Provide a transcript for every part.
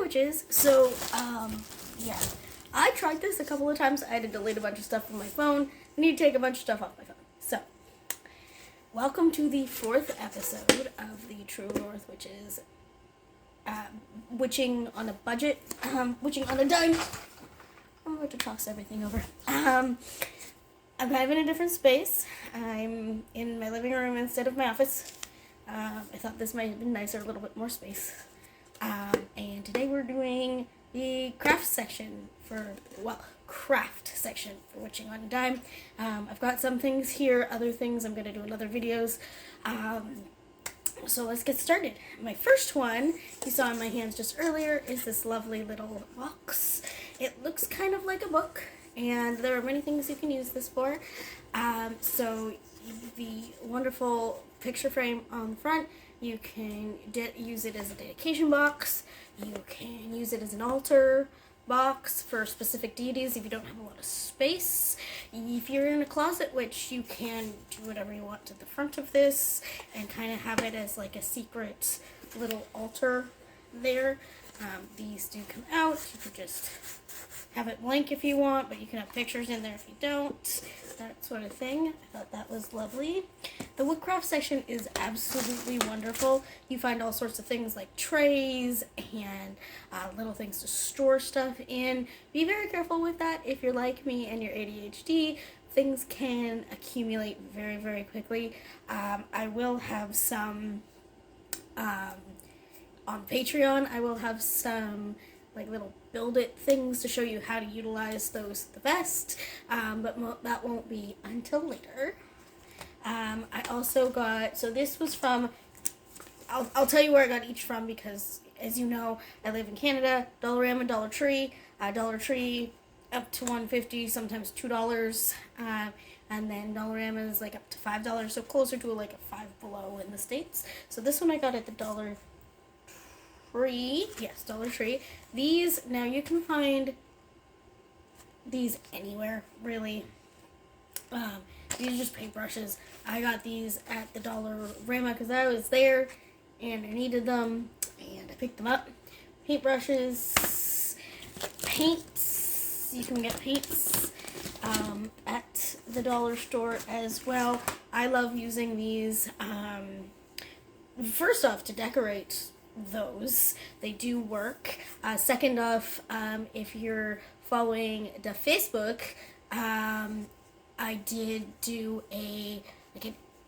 Witches. So, yeah. I tried this a couple of times. I had to delete a bunch of stuff from my phone. I need to take a bunch of stuff off my phone. So, welcome to the 4th episode of the True North Witches. Witching on a budget. Witching on a dime. I'm about to toss everything over. I'm kind of in a different space. I'm in my living room instead of my office. I thought this might have been nicer, a little bit more space. And today we're doing the craft section for Witching on a Dime. I've got some things here, other things I'm going to do in other videos. So let's get started. My first one, you saw in my hands just earlier, is this lovely little box. It looks kind of like a book, and there are many things you can use this for. So the wonderful picture frame on the front, you can use it as a dedication box. You can use it as an altar box for specific deities if you don't have a lot of space. If you're in a closet witch, you can do whatever you want to the front of this and kind of have it as like a secret little altar there. These do come out. You could just have it blank if you want, but you can have pictures in there if you don't. That sort of thing. I thought that was lovely. The woodcraft section is absolutely wonderful. You find all sorts of things like trays and little things to store stuff in. Be very careful with that. If you're like me and you're ADHD, things can accumulate very, very quickly. I will have some on Patreon. I will have some like little build it things to show you how to utilize those the best, but that won't be until later. I also got, so this was from, I'll tell you where I got each from because as you know, I live in Canada. Dollarama, Dollar Tree up to $1.50, sometimes $2, and then Dollarama is like up to $5, so closer to like a Five Below in the States. So this one I got at the Dollar Tree. Yes, Dollar Tree. These, now you can find these anywhere, really. These are just paintbrushes. I got these at the Dollarama because I was there and I needed them and I picked them up. Paintbrushes, paints. You can get paints at the dollar store as well. I love using these, first off, to decorate those. They do work. Second off, if you're following the Facebook, I did do an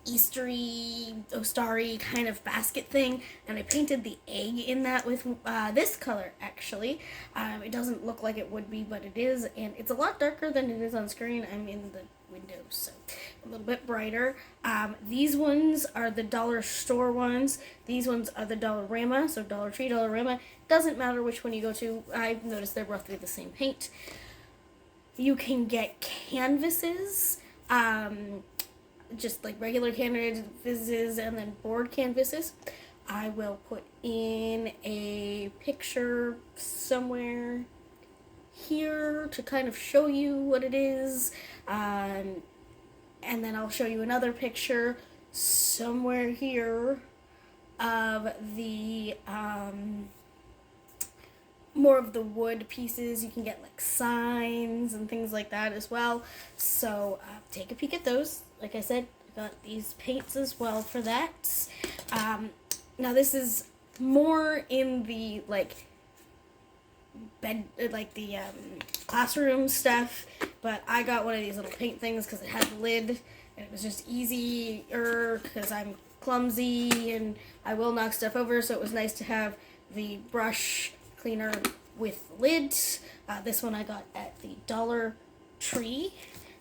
Eastery, starry kind of basket thing, and I painted the egg in that with this color, actually. It doesn't look like it would be, but it is, and it's a lot darker than it is on screen. I'm in the window, so a little bit brighter. These ones are the dollar store ones. These ones are the Dollarama, so Dollar Tree, Dollarama. Doesn't matter which one you go to. I've noticed they're roughly the same paint. You can get canvases, just like regular canvases and then board canvases. I will put in a picture somewhere here to kind of show you what it is, and then I'll show you another picture somewhere here of the more of the wood pieces. You can get like signs and things like that as well, so take a peek at those. Like I said, I got these paints as well for that. Now this is more in the classroom stuff, but I got one of these little paint things because it had a lid and it was just easier because I'm clumsy and I will knock stuff over, so it was nice to have the brush cleaner with the lid. This one I got at the Dollar Tree.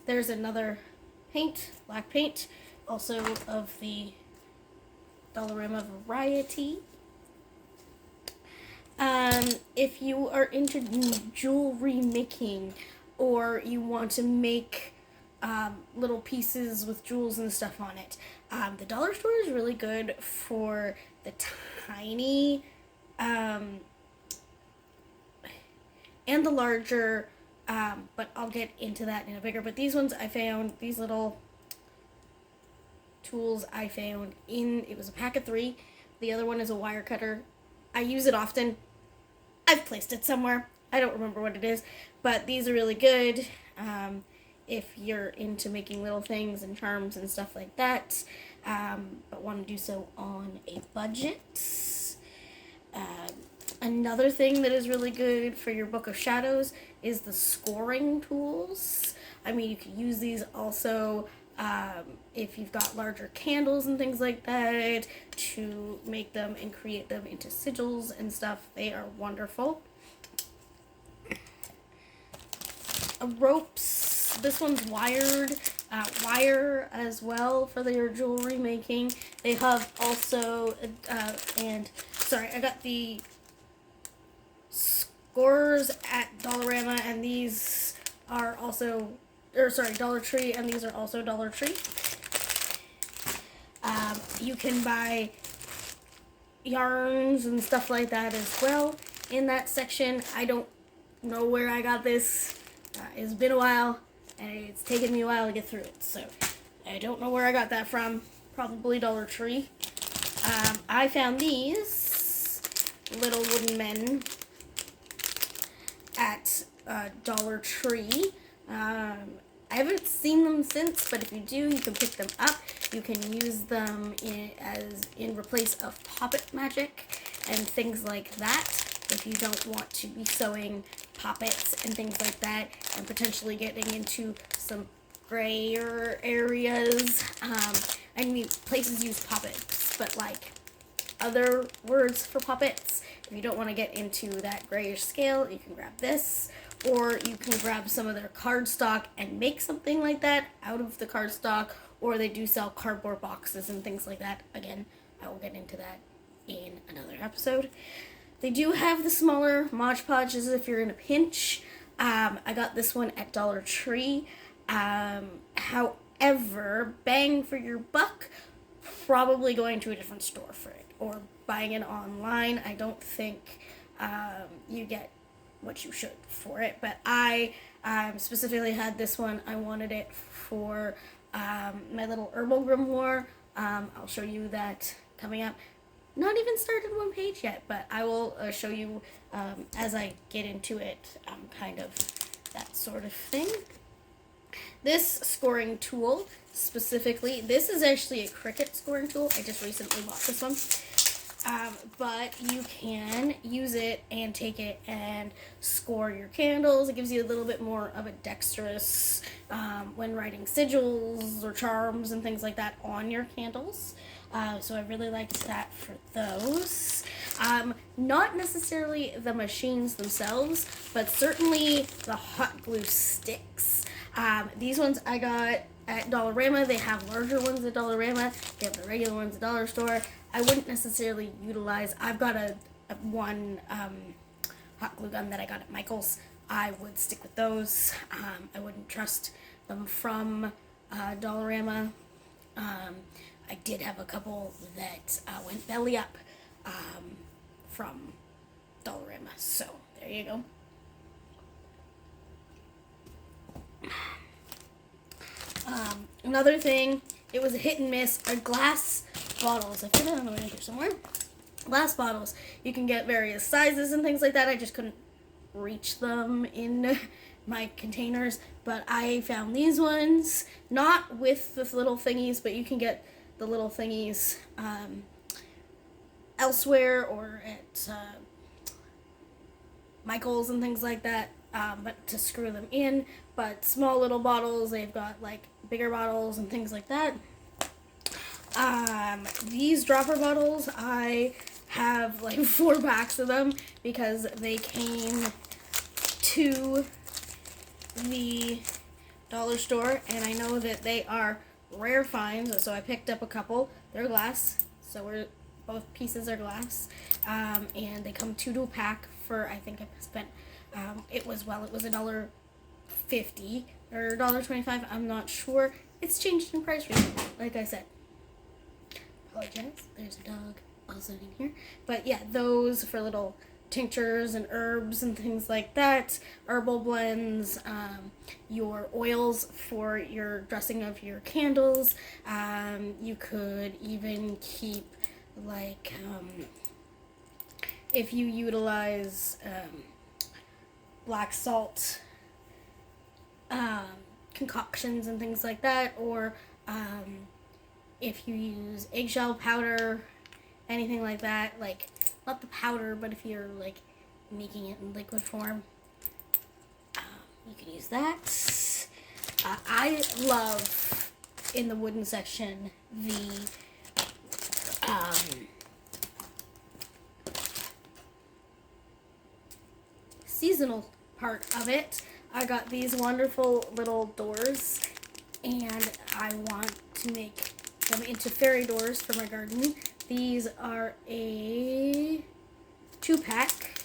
There's another paint, black paint, also of the Dollarama variety. If you are into jewelry making, or you want to make little pieces with jewels and stuff on it, the dollar store is really good for the tiny and the larger, but I'll get into that in a bigger. But these ones I found, these little tools I found in, it was a pack of 3. The other one is a wire cutter. I use it often. I've placed it somewhere. I don't remember what it is, but these are really good if you're into making little things and charms and stuff like that, but want to do so on a budget. Another thing that is really good for your Book of Shadows is the scoring tools. I mean, you can use these also if you've got larger candles and things like that to make them and create them into sigils and stuff. They are wonderful. Ropes. This one's wire as well for your jewelry making. They have also, I got the scores at Dollarama, and these are also, Dollar Tree, and these are also Dollar Tree. You can buy yarns and stuff like that as well in that section. I don't know where I got this. It's been a while, and it's taken me a while to get through it, so I don't know where I got that from. Probably Dollar Tree. I found these little wooden men at Dollar Tree. I haven't seen them since, but if you do, you can pick them up. You can use them in replace of poppet magic and things like that. If you don't want to be sewing poppets and things like that, and potentially getting into some grayer areas. I mean, places use poppets, but like other words for poppets. If you don't want to get into that grayish scale, you can grab this, or you can grab some of their cardstock and make something like that out of the cardstock, or they do sell cardboard boxes and things like that. Again, I will get into that in another episode. They do have the smaller Mod Podges if you're in a pinch. I got this one at Dollar Tree. However, bang for your buck, probably going to a different store for it, or buying it online. I don't think you get what you should for it, but I specifically had this one. I wanted it for my little herbal grimoire. I'll show you that coming up. Not even started one page yet, but I will show you as I get into it, kind of that sort of thing. This scoring tool specifically, this is actually a Cricut scoring tool. I just recently bought this one. But you can use it and take it and score your candles. It gives you a little bit more of a dexterous when writing sigils or charms and things like that on your candles. So I really liked that for those. Not necessarily the machines themselves, but certainly the hot glue sticks. These ones I got at Dollarama. They have larger ones at Dollarama. They have the regular ones at Dollar Store. I wouldn't necessarily utilize. I've got a one hot glue gun that I got at Michael's. I would stick with those. I wouldn't trust them from Dollarama. I did have a couple that went belly up from Dollarama. So there you go. Another thing, it was a hit and miss, are glass bottles. I put it on the way here somewhere. Glass bottles. You can get various sizes and things like that. I just couldn't reach them in my containers, but I found these ones, not with the little thingies, but you can get the little thingies elsewhere or at Michael's and things like that, but to screw them in. But small little bottles, they've got like bigger bottles and things like that. These dropper bottles, I have like 4 packs of them because they came to the dollar store, and I know that they are rare finds, so I picked up a couple. They're glass, so both pieces are glass, and they come 2 to a pack for, I think I spent, it was $1.50 or $1.25, I'm not sure. It's changed in price recently, like I said. Apologize, there's a dog also in here. But yeah, those for little tinctures and herbs and things like that, herbal blends, your oils for your dressing of your candles. You could even keep like if you utilize black salt concoctions and things like that, or if you use eggshell powder, anything like that, like not the powder, but if you're like making it in liquid form, you can use that. I love in the wooden section the seasonal part of it. I got these wonderful little doors, and I want to make them into fairy doors for my garden. These are a 2-pack,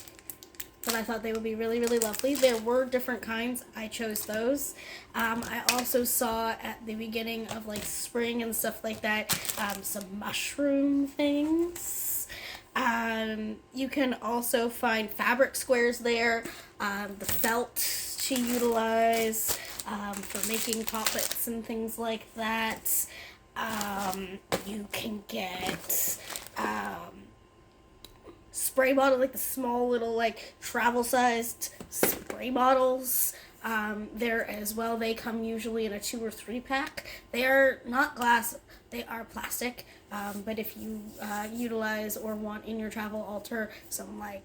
but I thought they would be really, really lovely. There were different kinds. I chose those. I also saw at the beginning of like spring and stuff like that, some mushroom things. You can also find fabric squares there, the felt to utilize for making poppets and things like that. You can get spray bottle, like the small little like travel sized spray bottles there as well. They come usually in a 2 or 3-pack. They are not glass, they are plastic, but if you utilize or want in your travel altar some like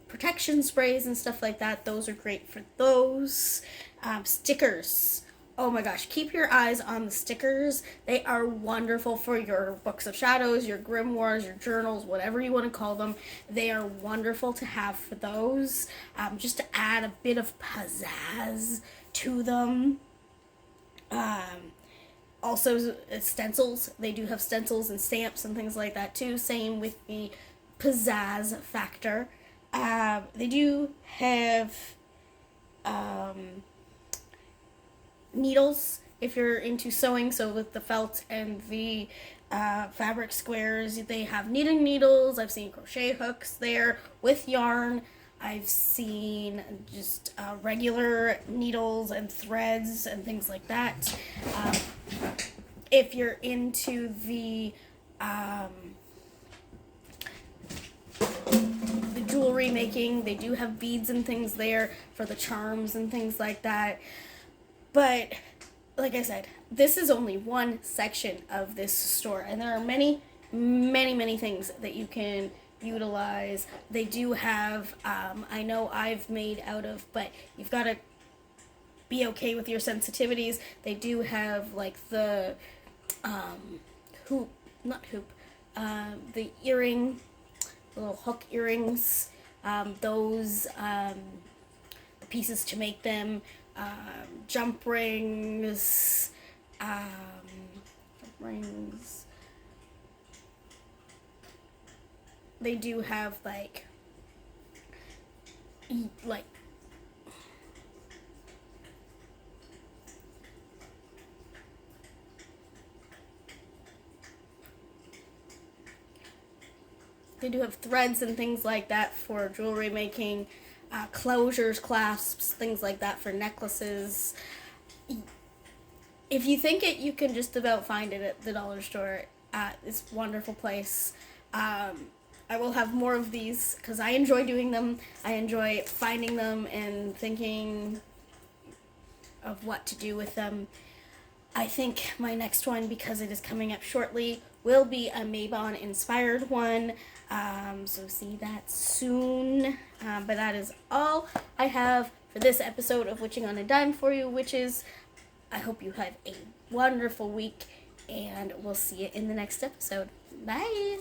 protection sprays and stuff like that, those are great for those. Stickers, oh my gosh, keep your eyes on the stickers. They are wonderful for your books of shadows, your grimoires, your journals, whatever you want to call them. They are wonderful to have for those, just to add a bit of pizzazz to them. Also, stencils. They do have stencils and stamps and things like that too. Same with the pizzazz factor. They do have needles if you're into sewing. So with the felt and the fabric squares, they have knitting needles. I've seen crochet hooks there with yarn. I've seen just regular needles and threads and things like that. If you're into the jewelry making, they do have beads and things there for the charms and things like that. But like I said, this is only one section of this store, and there are many, many, many things that you can utilize. They do have, I know I've made out of, but you've got to be okay with your sensitivities. They do have like the the earring, little hook earrings, those the pieces to make them, jump rings, They do have like they do have threads and things like that for jewelry making, closures, clasps, things like that for necklaces. If you think it, you can just about find it at the dollar store. It's a wonderful place. I will have more of these because I enjoy doing them. I enjoy finding them and thinking of what to do with them. I think my next one, because it is coming up shortly, will be a Mabon inspired one. So see that soon. But that is all I have for this episode of Witching on a Dime for you, witches. I hope you have a wonderful week, and we'll see you in the next episode. Bye!